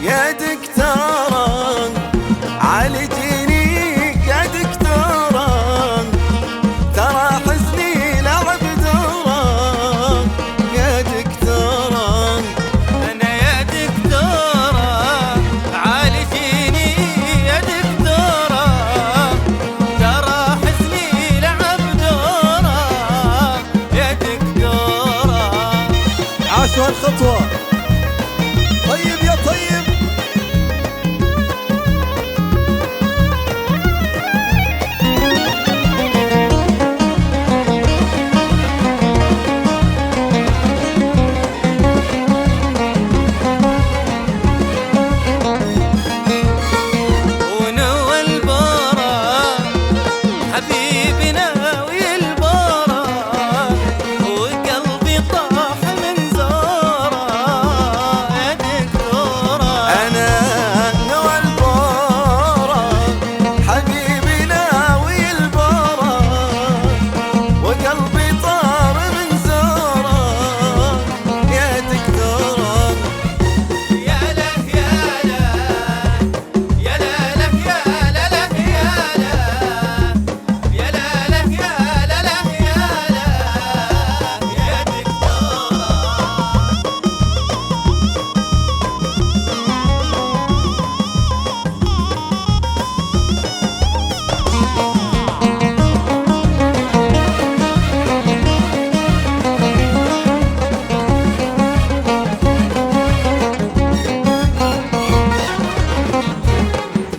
يا دكتورة عالجيني يا دكتورة، ترى حزني لعب دورة يا دكتورة. أنا يا دكتورة عالجيني يا دكتورة، ترى حزني لعب دورة يا دكتورة. عاشوا هالخطوة. طيب يا طيب.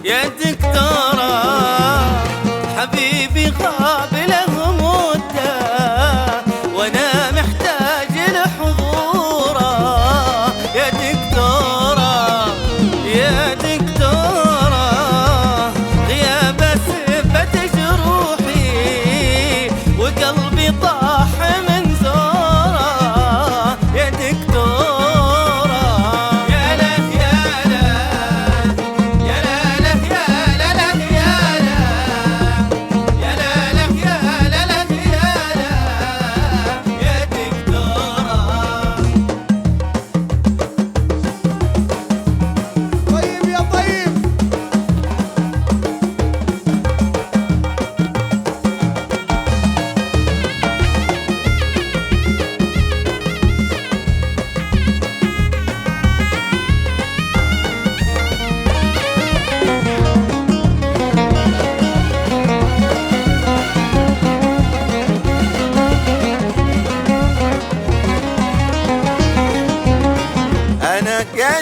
يا دكتورة حبيبي غاب له مدة، وانا محتاج لحضوره يا دكتورة. يا دكتورة غيابه ثبت جروحي، وقلبي طاح من زوره يا دكتورة. يا له يا له يا له يا له يا له يا له يا دكتورة. طيب يا طيب. أنا يا